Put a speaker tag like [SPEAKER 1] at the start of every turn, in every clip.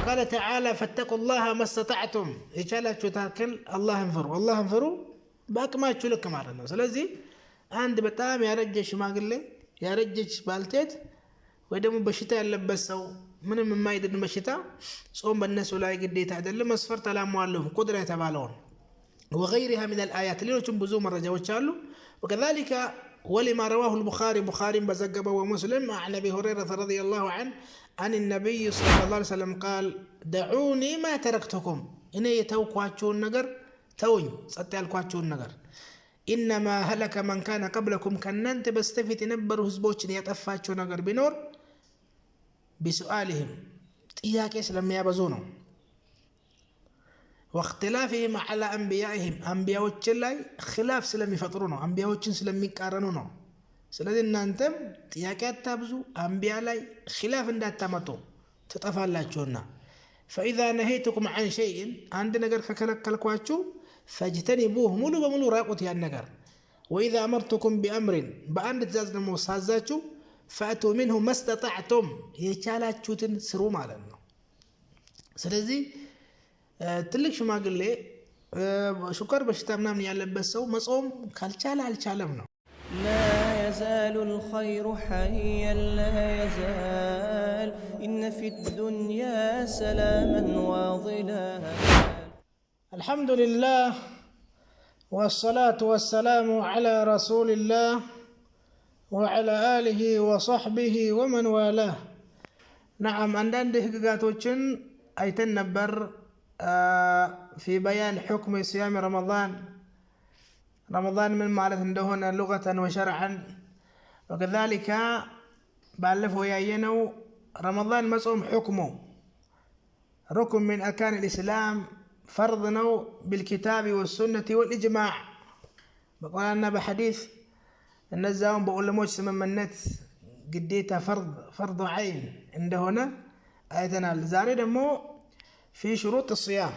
[SPEAKER 1] وقال تعالى فاتقوا الله ما استطعتم يشالاتشو تاكل الله انفروا باكماچو لك ማለት ነው ስለዚህ አንድ በጣም ያረጀ ሽማግሌ ያረጀች ባልቴት ወይ ደግሞ በሽታ ያለበት ሰው ምንም የማይድን በሽታ ጾም በእነሱ ላይ ግዴታ አይደለም መስፈርት አላሟሉም ቁድራ የተባለው وغيرها من الآيات ሌሎችም ብዙ መረጃዎች አሉ وكذلك ولما رواه البخاري بزجبه ومسلم عن أبي هريرة رضي الله عنه عن النبي صلى الله عليه وسلم قال دعوني ما تركتكم إن يتوقعون نجر توي ستالقعون نجر إنما هلك من كان قبلكم كننت بستفي تنبر هزبوش يتفاچو نجر بنور بسؤالهم إياك إسلام يابزونه واختلافهم على أنبيائهم أنبياء وجلاي خلاف سلم يفطرونه أنبياء وجن سلم يقارنونه ስለዚህ እናንተም ጥያቄ አታብዙ አንቢያ ላይ خلاف እንዳታመጡ ተጠፋላችሁና فاذا نهيتكم عن شيء አንድ ነገር ከከለከልኳችሁ فاجتنبوه ሙሉ በሙሉ ራቁት ያን ነገር واذا امرتكم بامر በአንድ ትእዛዝ ደግሞ ሳዛችሁ فاتوا منه ما استطعتم የቻላችሁትን ስሩ ማለት ነው ስለዚህ ትልቅ ሽማግሌ ሹከር በሽታ ምናምን ያለበት ሰው መጾም ካልቻለ አልቻለም ነው
[SPEAKER 2] لا يزال الخير حيا لا يزال إن في الدنيا سلاما واضلا
[SPEAKER 1] الحمد لله والصلاة والسلام على رسول الله وعلى آله وصحبه ومن والاه نعم عندنا حقيقاتوچن ايتن نبر في بيان حكم صيام رمضان من مالت عندهن لغة وشرعا وكذلك بالفوا ياينو رمضان مصوم حكمه ركن من أركان الإسلام فرضنا بالكتاب والسنة والإجماع بقولنا بحديث النزاهم بقول لموج سممنت قديتها فرض عين عندهن آيتنا الزاري دمو في شروط الصيام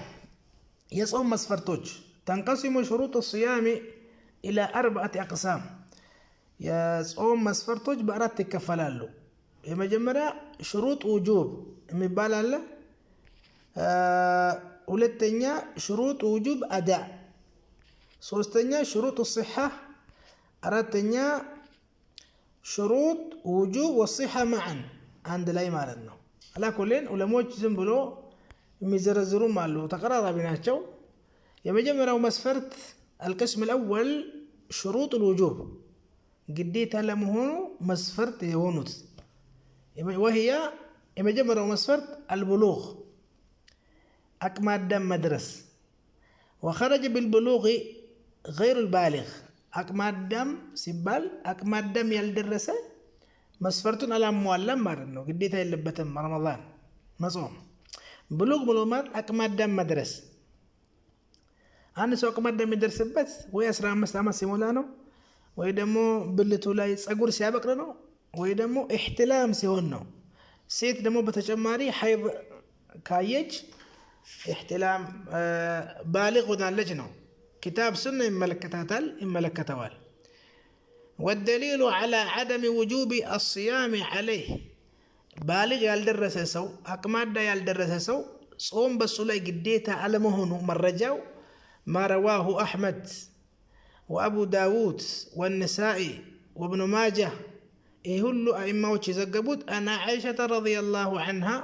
[SPEAKER 1] يصوم مسفرتوج تنقسم شروط الصيام إلى 4 أقسام يصوم مسفرتوج بأرات تكفلالو يمجمرا شروط وجوب مبالا ولتنيا شروط وجوب أداء سوستنيا شروط الصحة أراتنيا شروط وجوب والصحة معا عند لا يمالنا على كلين ولموج زنبلو ميزرزرون مالو تقرارا بيناتشو يمجمرا مسفرت القسم الأول شروط الوجوب قديتها لمهونو مسفرت يونوت وهي يمجمرا مسفرت البلوغ أكمل دم مدرس وخرج بالبلوغ غير البالغ أكمل دم سبال أكمل دم يلدرسه مسفرت على معلم مارنو قديتها يلبتم رمضان مصوم بلوغ ملومات أكمل دم مدرس አንድ ሰው አቅመ የሚደርስበት ወይ 15 ዓመት ሲሞላ ነው ወይ ደግሞ ብልቱ ላይ ጸጉር ሲያበቅል ነው ወይ ደግሞ احتلام ሲሆን ነው ሴት ደግሞ በተጨማሪ ሐይድ ካየች احتلام بالغ ሆናለች ነው كتاب سنة ይመለከተዋል والدليل على عدم وجوب الصيام عليه بالغ ያልደረሰ ሰው አቅማዳ ያልደረሰ ሰው ጾም በሱ ላይ ግዴታ አለመሆኑ መረጃው ما رواه أحمد وأبو داود والنسائي وابن ماجه يهل أئمة وشزقبوت أن عائشة رضي الله عنها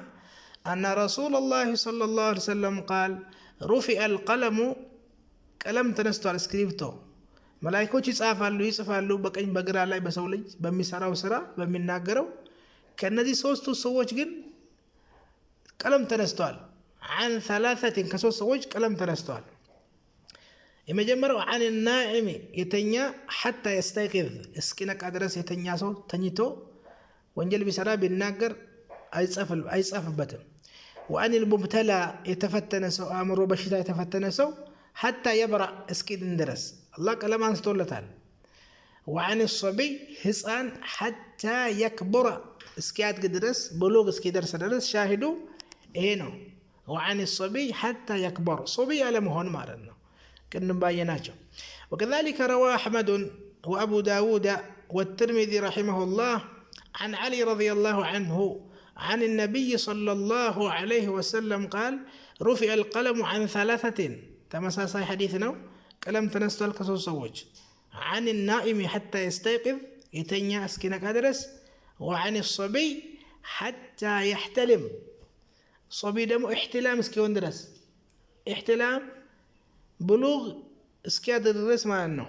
[SPEAKER 1] أن رسول الله صلى الله عليه وسلم قال رفع القلم قلم تنستو على سكريبتو ملايكوش يصفالو بقين بقرا لاي بسولج بمي سراو سرا بمي ناقرو كان نزي سوستو سووش جن قلم تنستو عن 3 كسوس سووش قلم تنستو يمجمروا عن النائم يتنيا حتى يستيقظ اسكنك أدرس يتنيا سو تنيتو وانجل بسرا بالناقر أيصف بتم وأن المبتلى يتفتن سو أمر بشتا يتفتن سو حتى يبرأ اسكيد اندرس الله كلام عن ستولتان وعن الصبي حسان حتى يكبر اسكيات قدرس بلوغ اسكي درس درس شاهدوا هنا وعن الصبي حتى يكبر صبي على مهون مارنا كن بايناچو وكذلك روى أحمد وأبو داود والترمذي رحمه الله عن علي رضي الله عنه عن النبي صلى الله عليه وسلم قال رفع القلم عن 3 تمساساي حديثنا قلم تنستل كسوسوج عن النائم حتى يستيقظ يتنيا اسكنك ادرس وعن الصبي حتى يحتلم صبي دمو احتلام اسكيون درس احتلام بلوغ اسكياد الدرس ما انه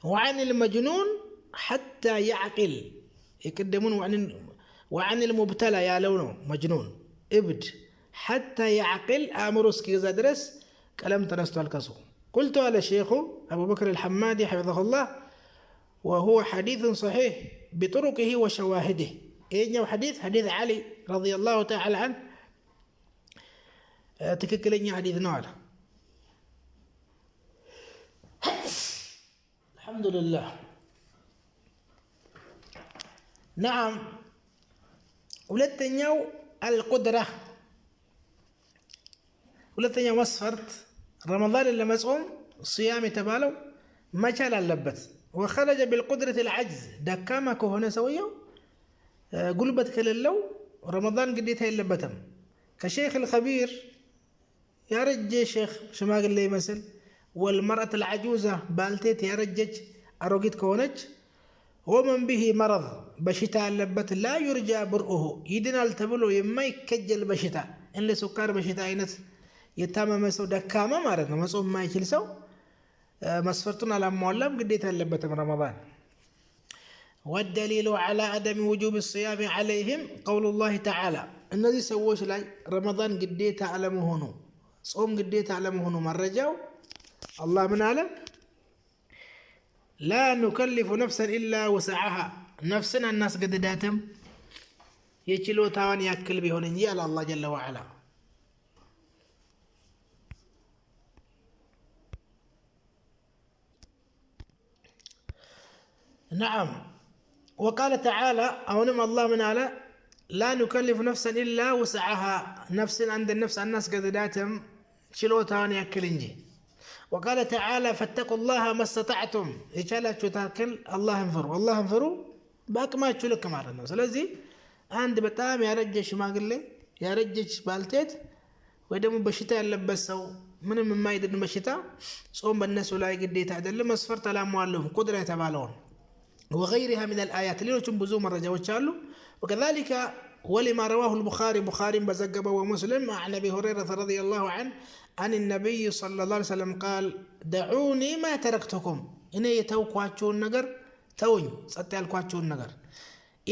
[SPEAKER 1] وعن المجنون حتى يعقل يقدمون وعن المبتلى يا لونه مجنون ابد حتى يعقل امر اسكيز درس كلام تنستو الكسو قلت على الشيخ ابو بكر الحمادي حفظه الله وهو حديث صحيح بطرقه وشواهده اينيو حديث علي رضي الله تعالى عنه تككلني حديث نوع الحمد لله نعم ولتنيو القدرة ولتنيو مسفرت رمضان اللي مصوم صيام تبالو ما شال اللبت وخرج بالقدرة العجز دكامك هنا سويه قلبت كللو رمضان قديتها اللبتم كشيخ الخبير يا رجي شيخ شماغ اللي يمثل والمرأة العجوزة بالتيت يا رجج أروقيت كونج ومن به مرض بشتاء اللبت لا يرجى برؤه يدنا التبلو يما يكجل بشتاء إن لسكر بشتاء ينت يتامى مسو دكامة مارتنا مسو ما يشيل سو مسفرتنا على معلم قديتها اللبت من رمضان والدليل على عدم وجوب الصيام عليهم قول الله تعالى الذي سووش لاي رمضان قديتها على مهنو صوم قديتها على مهنو مرجاو الله من عالم لا نكلف نفسا إلا وسعها نفسنا الناس قد داتم يشلو تاوان يأكل بهن انجي على الله جل وعلا نعم وقال تعالى أونم الله من على لا نكلف نفسا إلا وسعها نفس عند النفس الناس قد داتم شلو تاوان يأكل انجي وقال تعالى فاتقوا الله ما استطعتم يشالاتشو تاكل الله انفروا والله انفروا باقماچو لك ማለት ነው ስለዚህ አንድ በጣም ያረጀ ሽማግሌ ያረጀች ባልቴት ወይ ደግሞ በሽታ ያለበት ሰው ምንም የማይድን በሽታ ጾም በእነሱ ላይ ግዴታ አይደለም መስፈርት አላሟሉም ቁድራ የተባለው وغيرها من الآيات ሌሎችም ብዙ መረጃዎች አሉ وكذلك ولما رواه البخاري بزجبه ومسلم عن ابي هريره رضي الله عنه عن النبي صلى الله عليه وسلم قال دعوني ما تركتكم إن يتوقعون نجر توين ستالقعون نجر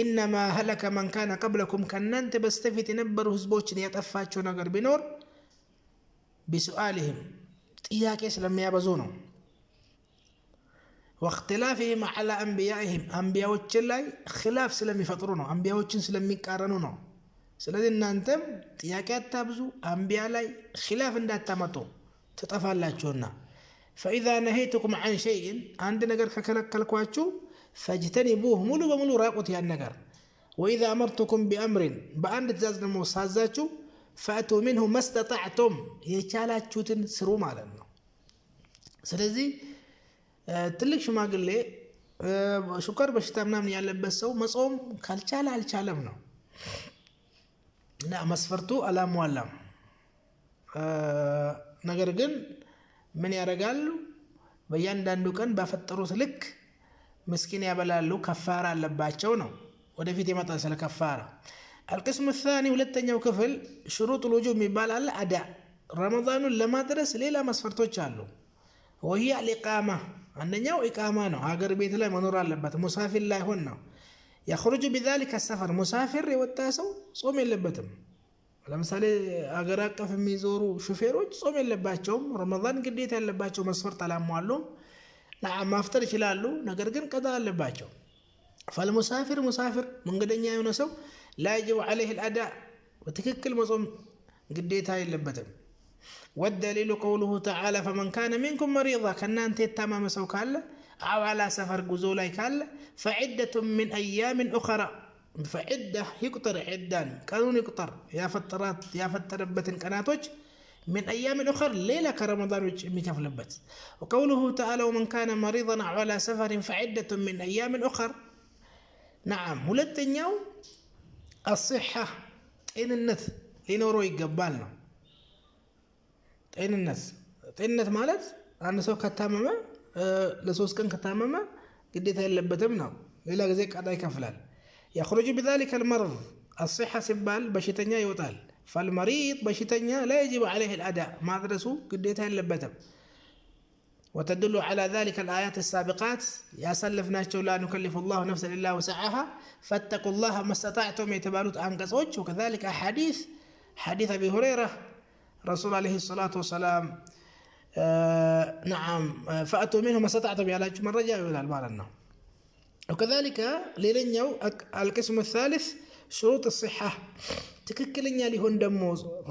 [SPEAKER 1] إنما هلك من كان قبلكم كننت بستفت نبر هزبوش يتفاتشون نجر بنور بسؤالهم إياك يسلم يابزونه واختلافهم على أنبيائهم أنبياء وجلاي خلاف سلم يفطرونه أنبياء وجن سلم يقارنونه ስለዚህ እናንተም ጥያቄ አታብዙ አንቢያ ላይ خلاف እንዳታመጡ ተጠፋላችሁና فاذا نهيتكم عن شيء አንድ ነገር ከከለከልኳችሁ فاجتنبوه ሙሉ በሙሉ ራቁት ያን ነገር واذا امرتكم بامر በአንድ ትእዛዝ ደግሞ ሳዛችሁ فاتوا منه ما استطعتم የቻላችሁትን ስሩ ማለት ነው ስለዚህ ትልቅ ሽማግሌ ሹከር በሽታ ምናምን ያለበት ሰው መጾም ካልቻለ አልቻለም ነው لا مسفرتو على موالم ነገር ግን ምን ያረጋሉ በእያንዳንዱ ቀን ባፈጠሩት ልክ ምስኪን ያበላሉ ከፋራ አለባቸው ነው ወደፊት ይመጣል ስለ ከፋራ القسم الثاني ሁለተኛው ክፍል شروط الوجوب የሚባል አዳ ረመዳኑን ለማድረስ ሌላ መስፈርቶች አሉ وهي الاقامه አንደኛው ኢቃማ ነው ሀገር ቤት ላይ መኖር አለበት ሙሳፊር ላይ ሆነ ነው يخرج بذلك السفر مسافر يوتاسو صوم يلبتم ለምሳሌ አገር አቀፍ የሚዞሩ ሹፌሮች ጾም የለባቸውም ረመዳን ግዴታ ያለባቸው መስፈርት አላሟሉ ማፍጠር ይችላሉ ነገር ግን ቀዳ አለባቸው فالمسافر مسافر መንገደኛ የሆነ ሰው لا يجب عليه الاداء وتككل መጾም ግዴታ የለበትም والدليل قوله تعالى فمن كان منكم مريضا كنانت يتامم ሰው ካለ أو على سفر جزو لاي كال فعدة من أيام أخرى فعدة يقطر عدان قانون يقطر يا فتربت قناتوج من أيام أخرى ليلة كرمضان ميكفلبت وقوله تعالى ومن كان مريضا أو على سفر فعدة من أيام أخرى نعم ولتنيو الصحة ጤንነት ሊኖረው ይገባል ነው ጤንነት ማለት አንድ ሰው ከታመመ ለሶስት ቀን ከታመመ ግዴታ የለበትም ነው ሌላ ጊዜ ቀዳ ይከፍላል يخرج بذلك المرض الصحة ሲባል በሽተኛ ይወጣል فالمريض በሽተኛ لا يجب عليه الأداء ما درسوا ግዴታ የለበትም وتدل على ذلك الآيات السابقات يا سلفناቸው لا نكلف الله نفسا إلا وسعها فاتقوا الله ما استطعتم የተባሉት አንቀጾች وكذلك حديث أبي هريرة رسول عليه الصلاة والسلام نعم فأتوا منه ما استطعتم ያላችሁ መረጃ ይሆናል ማለት ነው وكذلك ሌላኛው القسم الثالث شروط الصحة ትክክለኛ ሊሆን ደሞ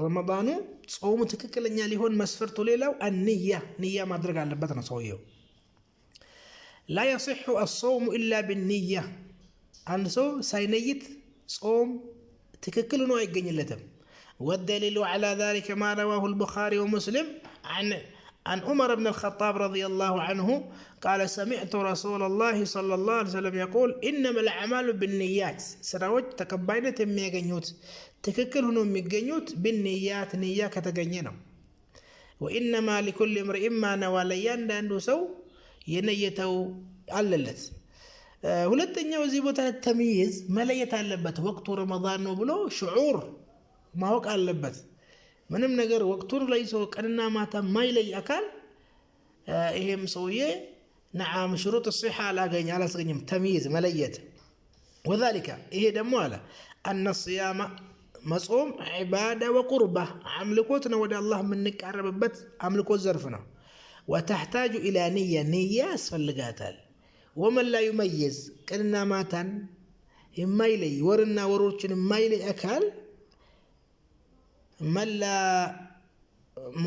[SPEAKER 1] ረመዳኑ ጾሙ ትክክለኛ ሊሆን መስፈርቱ ሌላው النية ማድረግ አለበት ነው ሰውየው لا يصح الصوم إلا بالنية አንድ ሰው ሳይነይት ጾም ትክክል ነው አይገኝለትም والدليل على ذلك ما رواه البخاري ومسلم عن عمر بن الخطاب رضي الله عنه قال سمعت رسول الله صلى الله عليه وسلم يقول إنما الأعمال بالنيات سراوج تكبينة ميغنيوت تككل هنو ميغنيوت بالنيات نية كتغنينو وإنما لكل امرئ ما نوى ليان عنده سو ينيتو عللت ሁለተኛው እዚህ ቦታ ተምይዝ መለየት አለበት ወቅቱ ረመዳን ነው ብሎ ሽዑር ማወቅ አለበት ምንም ነገር ወቅቱ ላይ ሰው ቀንና ማታ ማይለይ አካል ይሄም ሰውዬ نعم شروط الصحة አላስገኝም ተምይዝ መለየት وذلك ይሄ ደግሞ አለ أن الصيام መጾም عبادة وقربة አምልኮት ነው ወደ አላህ የምንቀርብበት አምልኮት ዘርፍ ነው وتحتاج إلى نية ያስፈልጋታል ومن لا يميز قلنا ماتن يميلي ورنا وروچن يميلي أكل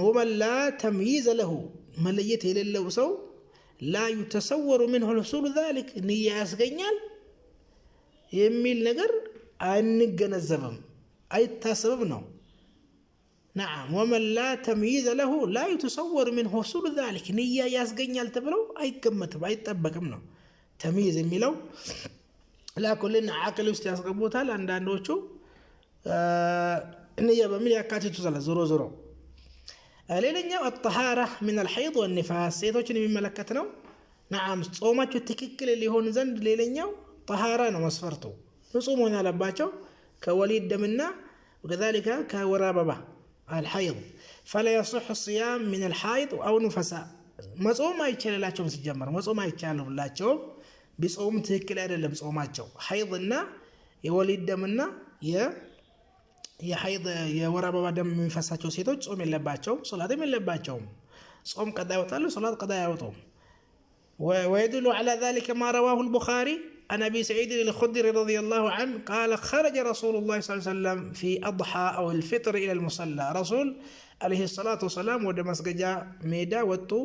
[SPEAKER 1] ومن لا تمييز له مليته لله سو لا يتصور منه الحصول ذلك نية أسغنيال يميل نجر أنجنزبم أي تسبب نو نعم ومن لا تمييز له لا يتصور منه حصول ذلك نية يسغنيال تبلو أي كمتب أي تبكم نو تمييز የሚለው ለኩልን አቅል ውስጥ ያስገቡታል አንዳንዶቹ እንያ በሚል ያካትቱታል ዞሮ ሌላኛው الطهارة من الحيض والنفاس ሴቶችን የሚመለከት ነው نعم ጾማቸው ትክክል ሊሆን ዘንድ ሌላኛው طهارة ነው መስፈርቱ ንጹህ መሆን አለባቸው ከወሊድ ደምና وكذلك ከወራበባ الحيض فلا يصح الصيام من الحيض أو نفساء መጾም አይቻላቸውም ሲጀመር መጾም አይቻሉላቸው ቢጾም ትክክል አይደለም ጾማቸው ሐይድና የወሊድ ደምና የሐይድ የወራበባ ደም የሚፈሳቸው ሴቶች ጾም የለባቸው ሶላትም የለባቸው ጾም ቀዳ ያወጣሉ ሶላት ቀዳ ያወጡ ويدل على ذلك ما رواه البخاري عن أبي سعيد الخدري رضي الله عنه قال خرج رسول الله صلى الله عليه وسلم في أضحى أو الفطر إلى المصلى رسول عليه الصلاة والسلام ودمسجا ميدا وتو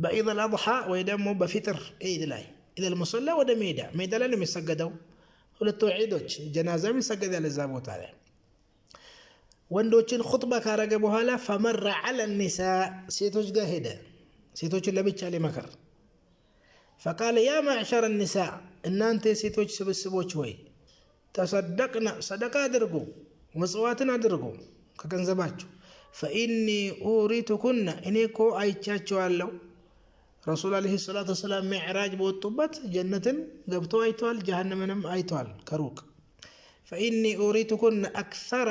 [SPEAKER 1] بإذا الأضحى ويدمو بفطر عيد الله إذا المصلى ميدا لم يسجدوا ሁለቱ ዒዶች ጀናዛም ይሰገዳል እዛ ቦታ ላይ ወንዶችን ኹጥባ ካረገ በኋላ فمر على النساء ሴቶች ጋር ሄደ ሴቶችን ለብቻ ሊመክር فقال يا معشر النساء እናንተ ሴቶች ስብስቦች ሆይ تصدقنا صدقه አድርጉ መስዋዕትን አድርጉ ከገንዘባችሁ فإني أوريتكن إنيكو አይቻቸዋለሁ رسول عليه الصلاة والسلام معراج بوطبت جنة قبطو أيتوال جهنم أيتوال كروك فإني أريتكن أكثر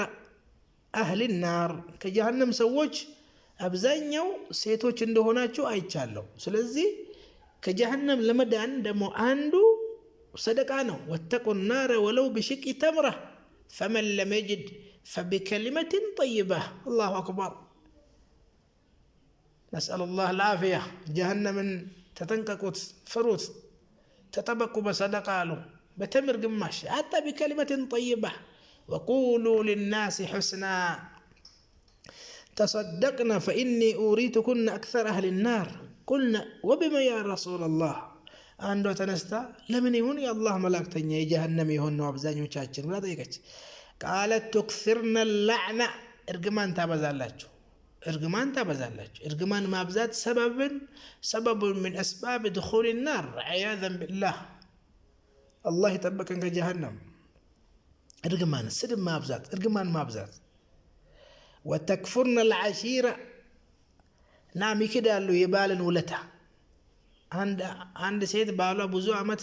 [SPEAKER 1] أهل النار كجهنم سووش أبزانيو سيتوش اندهوناتشو أيتشالو سلزي كجهنم لمدان دمو أندو صدقانو واتقوا النار ولو بشق تمرة فمن لم يجد فبكلمة طيبة الله أكبر نسأل الله العافية جهنم تتنككت فروت تطبقوا بصدقة له بتمر قماش حتى بكلمة طيبة وقولوا للناس حسنا تصدقنا فإني أوريتكن أكثر أهل النار قلنا وبما يا رسول الله عنده تنستا لمن يهون يا الله ملاكتني جهنم يهون وابزاني وشاشر ولا ضيقت قالت تكثرن اللعنة ارقمان تابزالاችሁ ارقمان تابزالاችሁ ارقمان مابزات سبب من أسباب دخول النار عياذا بالله الله يطبقن كجهنم እርግማን ስድብ ማብዛት እርግማን ማብዛት وتكفرن العشيرة نعم يكدالو يبالن ولتا عند سيد بالا ብዙ አመት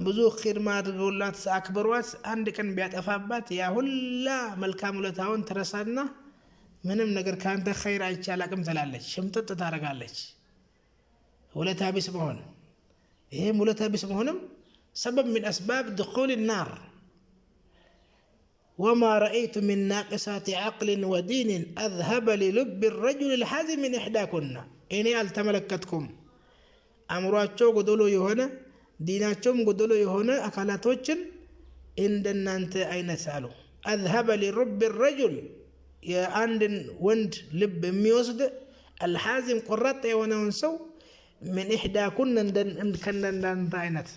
[SPEAKER 1] ብዙ ኺር ማድረጉላት አክብሯት አንድ ቀን ቢያጠፋባት ያ ሁላ መልካም ውለታውን ተረሳና ምንም ነገር ካንተ ኸይር አይቻላቅም ትላለች ሽምጥጥ ታረጋለች ውለታ ቢስ መሆን ይሄ ውለታ ቢስ መሆንም سبب من أسباب دخول النار وما رأيت من ناقصات عقل ودين أذهب للب الرجل الحازم من إحداكن إني ألتملكتكم أمراتشو قدولو يهونا ديناتشوم قدولو يهونا أكالاتوچن إندن أنت أين سالو أذهب لرب الرجل يا أندن وند لب ميوسد الحازم قرات يهونا ونسو من إحداكن إن كنن أنت أينت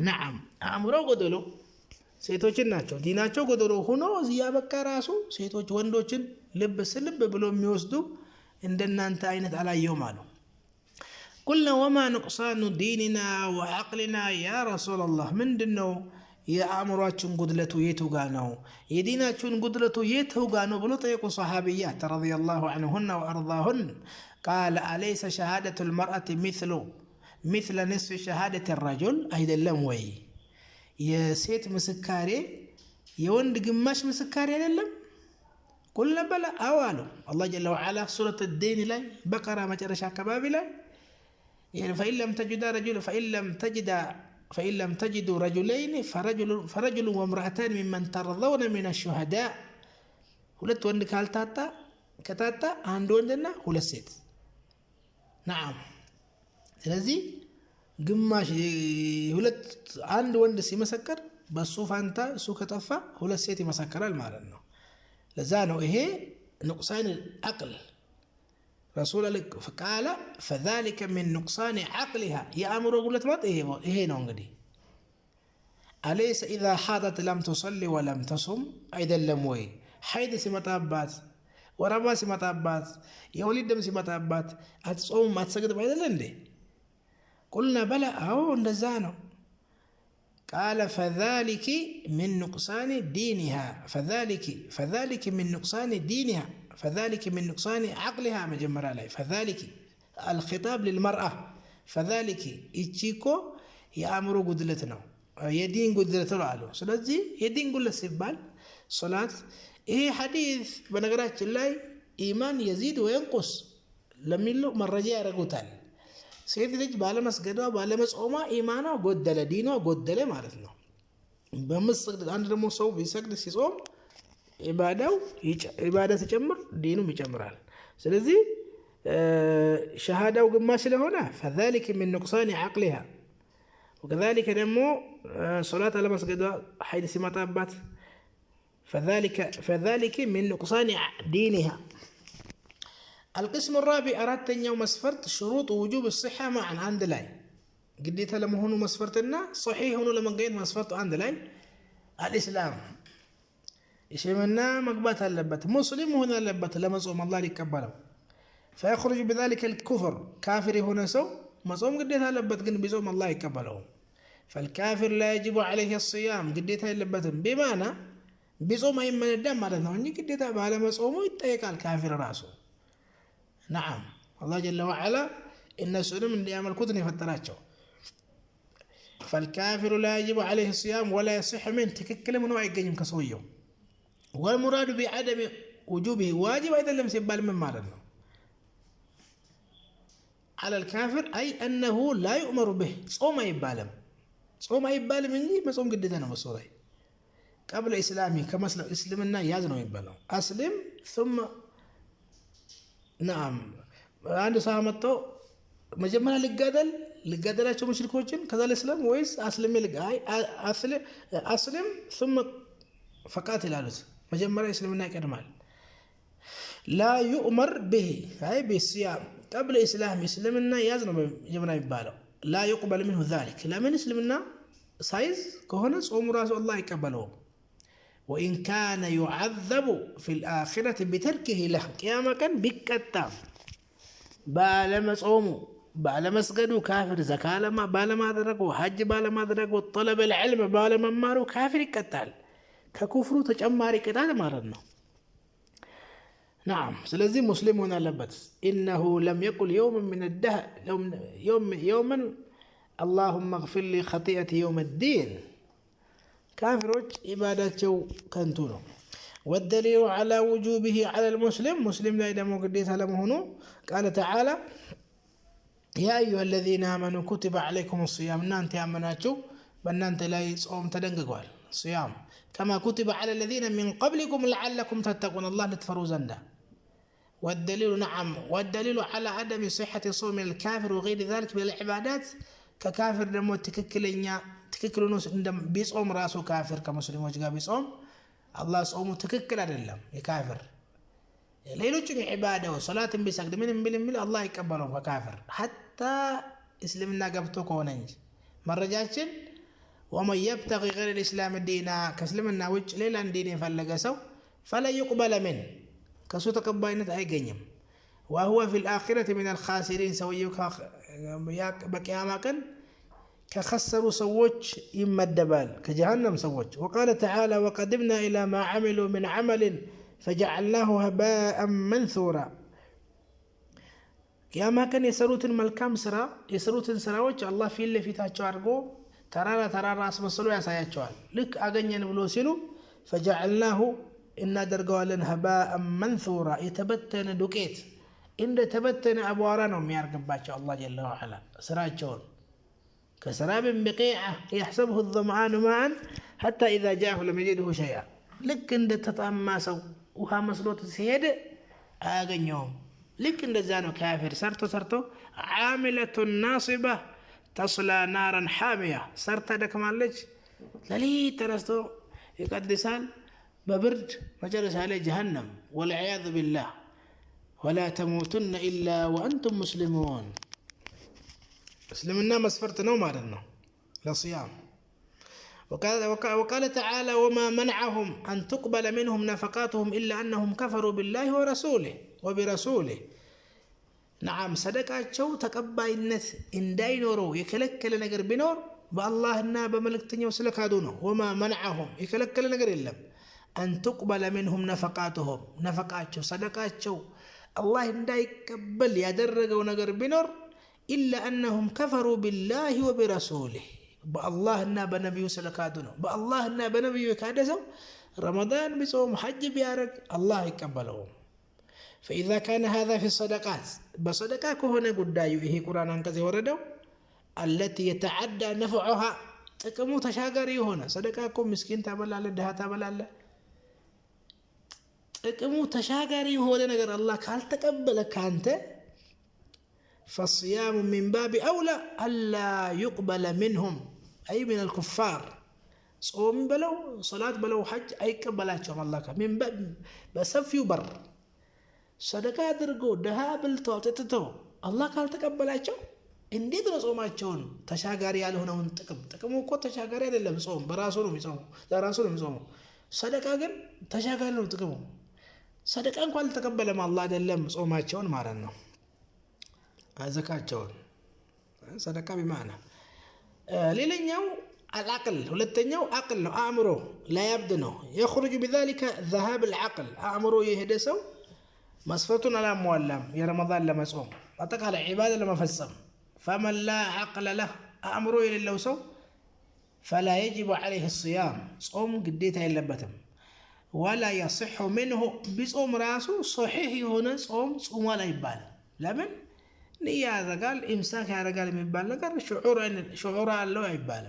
[SPEAKER 1] نعم أمرو قدولو ሴቶችን ናቸው ዲናቸው ጎደሎ ሆኖ እዚያ በቃ ራሱ ሴቶች ወንዶችን ልብ ስልብ ብሎ የሚወስዱ እንደናንተ አይነት አላየውም አሉ قلنا وما نقصان ديننا وعقلنا يا رسول الله ምንድነው የአእምሮአችን ጉድለቱ የቱ ጋር ነው የዲናችን ጉድለቱ የቱ ጋር ነው ብሎ ጠየቁ ሷሃቢያት رضي الله عنهن وارضاهن قال أليس شهادة المرأة مثل نصف شهادة الرجل አይደለም ወይ የሴት መስካሬ የወንድ ግማሽ መስካሬ አይደለም قلنا بلا አዋሉ الله جل وعلا سورة الدين ላይ በቀራ መጨረሻ አካባቢ ላይ فإن لم تجدوا رجلين فرجل وامرأتان ممن ترضون من الشهداء ሁለት ወንድ ከታጣ አንድ ወንድና ሁለት ሴት نعم ስለዚህ ግማሽ ሁለት አንድ ወንድ ሲመሰከር በሱ ፋንታ እሱ ከጠፋ ሁለት ሴት ይመሰከራል ማለት ነው ለዛ ነው ይሄ نقصان العقل رسول الله فقال فذلك من نقصان عقلها يا امر قلت ما ይሄ ነው እንግዲህ أليس إذا حاضت لم تصلي ولم تصم አይደለም ወይ ሐይድ ሲመጣባት ወራባ ሲመጣባት የወሊድ ደም ሲመጣባት አትጾም አትሰግድም አይደል እንዴ قلنا بلى أو نزانو قال فذلك من نقصان دينها فذلك من نقصان دينها فذلك من نقصان عقلها مجمر عليه فذلك الخطاب للمرأة فذلك إتشيكو يأمر قدلتنا يدين قدلتنا على سلازي يدين قل السبال صلاة إيه حديث بنقرات الله إيمان يزيد وينقص لم يلو من رجاء رقوتال ሴት ልጅ ባለመስገዷ ባለመጾሟ ኢማኗ ጎደለ ዲኗ ጎደለ ማለት ነው በመስገድ አንድ ደግሞ ሰው ቢሰግድ ሲጾም ኢባዳ ሲጨምር ዲኑም ይጨምራል ስለዚህ ሸሃዳው ግማሽ ስለሆነ فذلك من نقصان عقلها وكذلك ደግሞ ሶላት አለመስገዷ ሐይድ ሲመጣባት فذلك من نقصان دينها القسم الرابع أردتني مسفرت شروط وجوب الصحة معا عند لاي قديت لما هونو مسفرتنا صحيح هونو لما قيد مسفرت عند لاي الإسلام يشمنا مقبات اللبت مسلم هنا اللبت لما صوم الله يقبله فيخرج بذلك الكفر كافر هنا سو ما صوم قديت اللبت قن بصوم الله يقبله فالكافر لا يجب عليه الصيام قديت اللبت بمعنى بصوم أي من الدم معناته أني قديت على ما صومه يتيقى الكافر راسه نعم الله جل وعلا إن سلم اللي يعمل كدني فتراتشو فالكافر لا يجب عليه الصيام ولا يصح منه تككل من وعي قيم كسويه والمراد بعدم وجوبه واجب أيضا لم سيبال من مالنا على الكافر أي أنه لا يؤمر به صوم يبالم مني ما صوم قدتنا بصورة قبل إسلامي كما إسلمنا يازنوا يبالهم أسلم ثم نعم عند صامتو مجمعنا لقادلاتهم مشركوችን ከዛ ለስለም ወይስ አስልም አስልም ثم فقاتل አሉት መጀመሪያ እስልምና ይቀድማል لا يؤمر به أي بالصيام قبل إسلام اسلمنا يازنو مجمعنا ይባለው لا يقبل منه ذلك لمن اسلمنا سايز كهونه ጾሙ ራሱ الله ይቀበለው وإن كان يعذب في الآخرة بتركه له قيامة كان بكتا بالما صومه ባለመስገዱ ካፍር፣ ዘካለማ ባለማድረጉ፣ ሐጅ ባለማድረጉ፣ ጠለብ العلم ባለመማሩ ካፍር ይቀጣል። ከኩፍሩ ተጨማሪ ቅጣት ማለት ነው። نعم ስለዚህ ሙስሊም ሆነ አለበት። إنه لم يقل يوم من الدهر يوما اللهم اغفر لي خطيئتي يوم الدين. كافروች ኢባዳቸው ከንቱ ነው። والدليل على وجوبه على المسلم مسلم لا يدمو قديت لمهنو قال تعالى يا أيها الذين آمنوا كتب عليكم الصيام نانت آمناتشو بنانت لا يصوم تدنققوال صيام كما كتب على الذين من قبلكم لعلكم تتقون الله لتفروا زندا. والدليل نعم والدليل على عدم صحة صوم الكافر وغير ذلك من العبادات ككافر دمو تككلونوس عندما بيصوم راسه كافر كمسلم وجا بيصوم الله صومه تككل አይደለም የካፍር ሌሎችም ኢባዳ ወሰላት ቢሰግድ ምንም ቢል አላህ ይቀበለው ከካፍር حتى እስልምና ገብቶ ከሆነ እንጂ መረጃችን ومن يبتغي غير الاسلام دينا ከእስልምና ውጭ ሌላ ዲን የፈለገ ሰው فلا يقبل منه ከሱ ተቀባይነት አይገኝም። وهو في الاخره من الخاسرين سويو በቂያማ ቀን كخسروا سووش يمدبال كجهنم سووش. وقال تعالى وقدمنا إلى ما عملوا من عمل فجعلناه هباء منثورا. يا ما كان يسروت الملكام سرا يسروت سراوش الله في اللي في تاجارجو ترى راس مسلو يا ساياتشوال لك أغنين بلوسينو فجعلناه إن درجوالن هباء منثورا يتبتن دوكيت إن تبتن أبوارانهم يرقب باتش الله جل وعلا سراجون كسراب بقيعة يحسبه الظمآن معا حتى إذا جاءه لم يجده شيئا لكن تتأمى سو وها مسلوط سيد آغن يوم لكن زانو كافر سرتو عاملة ناصبة تصلى نارا حامية سرت دك مالج للي ترستو يقدسان ببرد مجلس عليه جهنم والعياذ بالله. ولا تموتن إلا وأنتم مسلمون. مسلمنا مسفرتنا ومارنا لصيام. وقال تعالى وما منعهم أن تقبل منهم نفقاتهم إلا أنهم كفروا بالله ورسوله وبرسوله. نعم صدقاتشو تقبل الناس إن داينورو يكلكل نجر بنور بالله الناب ملكتني وسلكادونه. وما منعهم يكلكل نجر إلا أن تقبل منهم نفقاتهم نفقاتشو صدقاتشو الله إن دايقبل يدرجوا نجر بنور إلا أنهم كفروا بالله وبرسوله. بالله الناب نبي سلكادونه بالله الناب نبي كادسو رمضان بصوم حج بيارك الله يقبلهم. فإذا كان هذا في الصدقات بصدقاك هنا قد يوهي قرآن كذي وردوا التي يتعدى نفعها تكمو تشاقري هنا صدقاكم مسكين تابلا لدها تابلا لا تكمو تشاقري هنا نقر الله قال تقبلك أنت. فالصيام من باب أولى ألا يقبل منهم أي من الكفار. صوم بلو صلاة بلو حج أي قبلاتهم الله من باب بسفي بر صدقاء درقو دهابل توتتو الله قال تقبلاتهم እንዴት ነው ጾማቸውን ተሻጋሪ ያልሆነውን ጥቅም እኮ ተሻጋሪ አይደለም ጾም በራሱ ነው የሚጾመው ለራሱ ነው የሚጾመው ሰደቃ ግን ተሻጋሪ ነው ጥቅሙ ሰደቃ እንኳን አልተቀበለም አላህ አይደለም ጾማቸውን ማለት ነው አዘካቸውን ሰደቃ بمعنى ሌላኛው العقل ሁለተኛው አቅል ነው አእምሮ لا يبد ነው يخرج بذلك ذهاب العقل አእምሮ የሄደሰው መስፈቱን አላሟላም የረመዳን ለመጾም አጠቃላይ ዒባዳ ለመፈጸም فمن لا عقل له أمره إلى اللوسو فلا يجب عليه الصيام صوم قديته يلبتم ولا يصح منه بصوم راسه صحيح هنا صوم ولا يبال لمن نية هذا قال إمساك هذا قال يبال لقر شعور الله يبال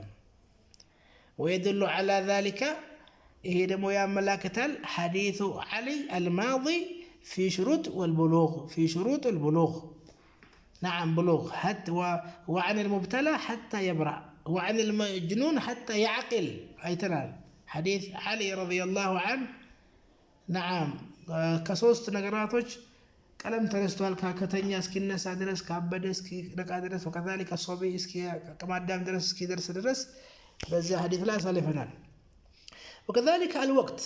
[SPEAKER 1] ويدل على ذلك دمو يا ملاكة حديث علي الماضي في شروط والبلوغ في شروط البلوغ. نعم بلوغ حتى وعن المبتلى حتى يبرأ وعن المجنون حتى يعقل أي تنال حديث علي رضي الله عنه. نعم كسوست نقراتوش كلام ترستوال كتنيا اسكي الناس درس كعبد اسكي ركع درس وكذلك الصبي اسكي كما دام درس اسكي درس بس حديث لا سالفنا. وكذلك الوقت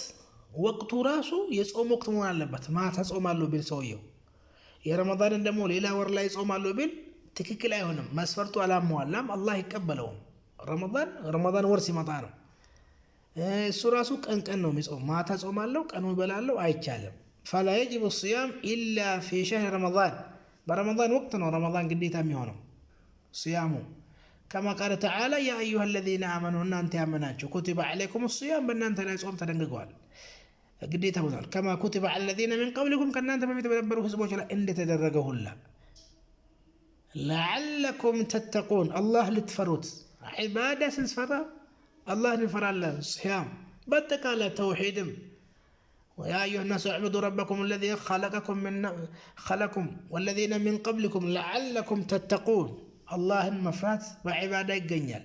[SPEAKER 1] وقت راسه يصوم وقت مو علبت ما تصوم له بالسويه يا رمضان دمو ليلا ور لا يصوم له بال ትክክል አይሆንም መስፈርቱ አላሟላም አላህ ይቀበለውም ረመዳን ወር ሲመጣ ነው እሱ ራሱ ቀን ነው የሚጾም ማታ ጾማለሁ ቀኑ ይበላለሁ አይቻልም فلا يجب الصيام إلا في شهر رمضان برمضان وقتنا رمضان قديتا ميونو صيامه كما قال تعالى يا أيها الذين آمنوا أن أنت آمناتوا كتب عليكم الصيام بأن أنت لا يصوم تدنقوال قديتا بذل كما كتب على الذين من قبلكم كأن أنت ما يتبروا حسبوش لا إن تدرقه الله لعلكم تتقون الله لتفروت عبادة سنسفرة الله نفر الله الصيام بدك على توحيدم ويا أيها الناس اعبدوا ربكم الذي خلقكم والذين من قبلكم لعلكم تتقون الله المفرات وعبادة جنيال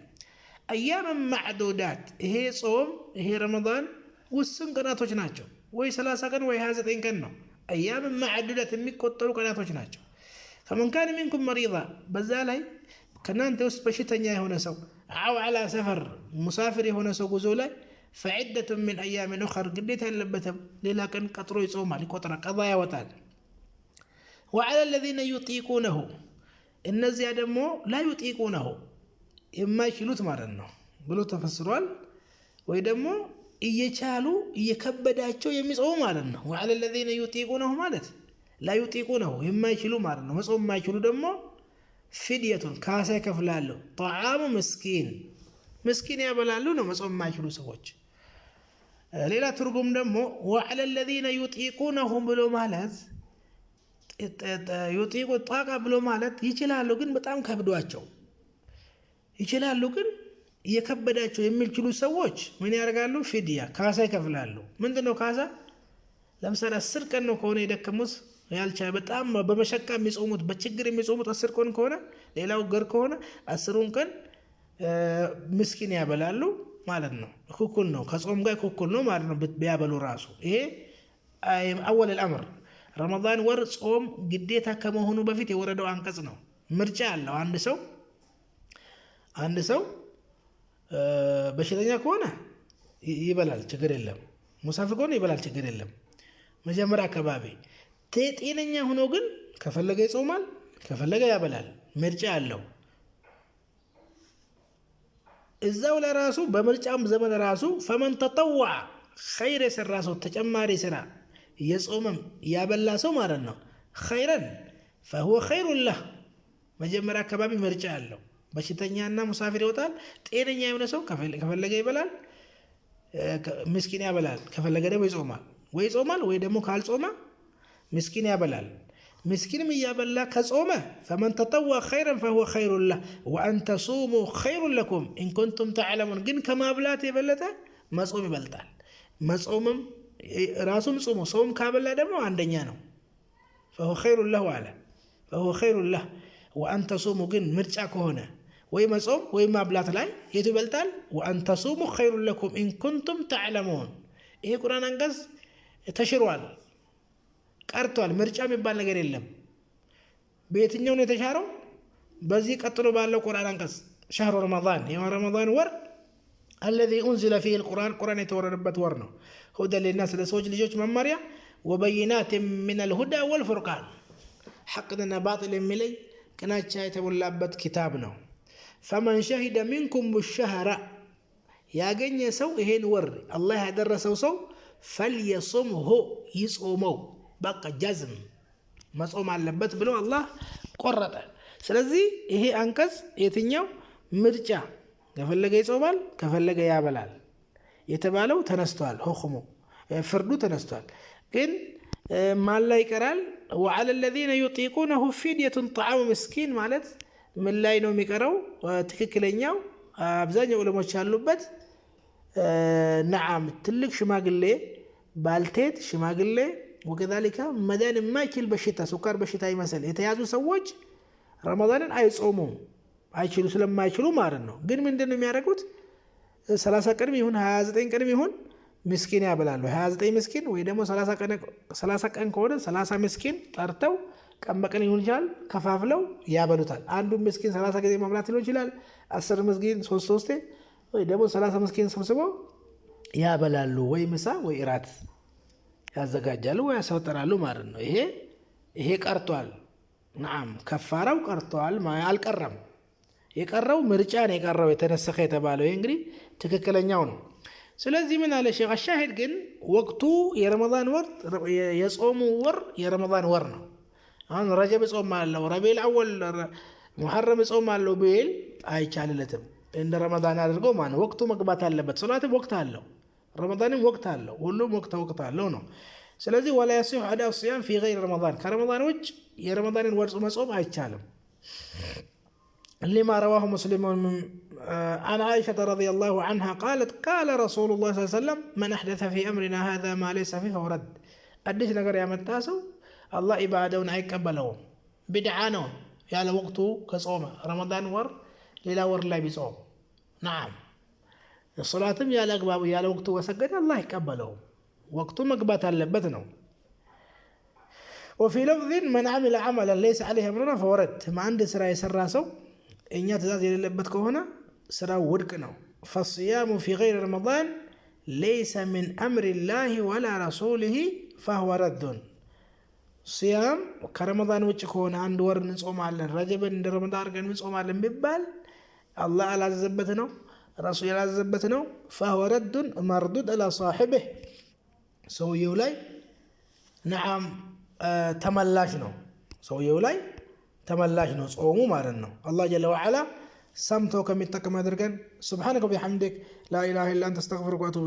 [SPEAKER 1] أيام معدودات هي صوم هي رمضان والسن قناتوش ناتشو وي 3 كان وي 20 كان أيام معدودات ميكوترو قناتوش ناتشو فمن كان منكم مريضا بزالي كان أنت وسبشتنيا هنا سو أو على سفر مسافر هنا سو جزولا فعدة من أيام أخر قديتها اللبتهم لكن قطروا يصومها لكوتر قضايا وتال وعلى الذين يطيقونه إن الزيادة مو لا يطيقونه إما يشيلوت مارنه بلو تفسروا ويدمو يجالو يكبداتشو يمصوم مارنه وعلى الذين يطيقونه مالت لا يطيقونه إما يشيلو مارنه مصوم ما يشيلو دمو فدية كاسة كفلالو طعام مسكين يبلالو ነው መጾም የማይችሉ ሰዎች ሌላ ትርጉም ደግሞ وعلى الذين يطيقونهم ብሎ ማለት يطيق ጣቃ ብሎ ማለት ይችላሉ ግን በጣም ከብዷቸው ይችላሉ ግን የከበዳቸው የሚችሉ ሰዎች ምን ያደርጋሉ ፊዲያ ካሳ ይከፍላሉ ምንድነው ካሳ ለምሳሌ 10 ቀን ነው ከሆነ የደከሙት ያልቻ በጣም በመሸካ የሚጾሙት በችግር የሚጾሙት 10 ቀን ከሆነ ሌላው ገር ከሆነ 10ን ቀን مسكين يابلالو مالنا كوكل نو كصوم جاي كوكل نو مالنا بيابلو راسو إيه أول الأمر رمضان ور صوم جديتها كما هو بفيت يوردوا عن كذنو مرجع له عند سو بشرنا كونه يبلال شجر اللهم مسافر كونه يبلال شجر اللهم مجمرة كبابي تيتينيا هنو جن كفلجة يصومال كفلجة يابلال مرجع له እዛው ለራሱ በመርጫም ዘመን ራሱ فمن تطوع خير سراسو ተጨማሪ ስራ የጾምም ያበላ ሰው ማለት ነው خيرا فهو خير له መጀመሪያ አካባቢ መርጫ ያለው በሽተኛና ሙሳፊር ይወጣል ጤነኛ የሆነ ሰው ከፈለገ ይበላል ምስኪን ያበላል ከፈለገ ደግሞ ይጾማል ወይ ደግሞ ካልጾማ ምስኪን ያበላል مسكين يابلا كصومه فمن تطوع خيرا فهو خير له وأن تصوموا خير لكم إن كنتم تعلمون جن كما بلات يبلته ما صوم يبلتال ما صومم راسهم صوم كابلا دمو عندنا نو فهو خير له على فهو خير له وأن تصوموا جن مرجعك هنا ويما صوم ويما بلات لاي يتبلتال وأن تصوموا خير لكم إن كنتم تعلمون إيه قرآن أنجز تشروال ቀርቷል ምርጫ የሚባል ነገር የለም በየትኛው ነው የተሻረው በዚህ ቀጥሎ ባለው ቁርአን አንቀጽ شهر رمضان يوم رمضان ور الذي انزل فيه القرآن የተወረደበት ወር ነው هدى للناس ለሰዎች ልጆች መመሪያ وبينات من الهدى والفرقان حقنا باطل የሚለይ ቅናቻ የተሞላበት ኪታብ ነው فمن شهد منكم الشهر ያገኘ ሰው ይሄን ወር አላህ ያደረሰው ሰው فليصمه يصومው بقى جزم مصوم አለበት ብሎ አላህ ቆረጠ ስለዚህ ይሄ አንቀጽ የትኛው ምርጫ ከፈለገ ይጾማል ከፈለገ ያበላል የተባለው ተነስቷል ሁክሙ ፍርዱ ተነስቷል ግን ማን ላይ ይቀራል وعلى الذين يطيقونه فدية طعام مسكين ማለት ምን ላይ ነው የሚቀረው ትክክለኛው አብዛኛው ዑለሞች ያሉበት نعم ትልቅ ሽማግሌ ባልቴት ሽማግሌ وكذلك مدان ما يكل بشتة سكر بشتة مثلا يتيازو سوج رمضان أي صومهم أي شيء سلم ما يشلو مارنو قل من دنيا مياركوت 30 كرمي هون 20 كرمي هون مسكين يا بلالو 20 مسكين ويدمو 30 كان كورن 30 مسكين طرتو كم بكن يهون جال كفافلو يا بلوتال عندهم مسكين 30 كذي مملات يلو جلال 10 مسكين 3 ويدمو 30 مسكين سبسبو يا بلالو وي مسا وي إرات ያዘጋጃሉ ወይ ያሰውጠራሉ ማለት ነው ይሄ ቀርቷል نعم كفارው ቀርቷል አልቀረም የቀረው ምርጫ ነው የቀረው የተነሰከ የተባለው እንግዲህ ትክክለኛው ነው ስለዚህ ምን አለ ሼክ አሻሂድ ግን ወቅቱ የረመዳን ወር የጾሙ ወር የረመዳን ወር ነው አሁን ረጀብ ጾም አለው ረቢዕ አወል ሙሐረም ጾም አለው ቢል አይቻልለትም እንደ ረመዳን አድርጎ ማን ወቅቱ መግባት አለበት ሶላትም ወቅት አለው ረመዳንም ወቅት አለው ሁሉም ወቅት አለው ነው ስለዚህ ولا يصح اداء الصيام في غير رمضان كرمضان وجه የረመዳንን ወር መጾም አይቻልም لما رواه مسلم عن عائشة رضي الله عنها قالت قال رسول الله صلى الله عليه وسلم من أحدث في أمرنا هذا ما ليس فيه فهو رد أديش نقر يا متاسو الله إبادون يقبلهم بدعانه يا وقته كصومه رمضان ور ليلا ور لا بيصوم نعم الصلاة يا الأقباب يا وقته وسجد الله يقبلهم وقته مقبات اللبتنا وفي لفظ من عمل عملا ليس عليه أمرنا فهو رد ما عند سراي سراسو إن يتزاز يلبتك هنا سرا ودكنا فالصيام في غير رمضان ليس من أمر الله ولا رسوله فهو رد صيام كرمضان وجهكون عند ور نصوم على رجب عند رمضان كان نصوم على ببال الله على زبتنا رسول على زبتنا فهو رد مردود على صاحبه سويو لاي نعم تملاش ነው ሰውየው ላይ ተመላሽ ነው ጾሙ ማለት ነው አላህ ጀለ ወዐላ ሰምቶ ከሚጠቀም አድርገን ሱብሃነከ ወቢሐምዲክ ላ ኢላሃ ኢላ አንተ አስተግፊሩከ ወአቱቡ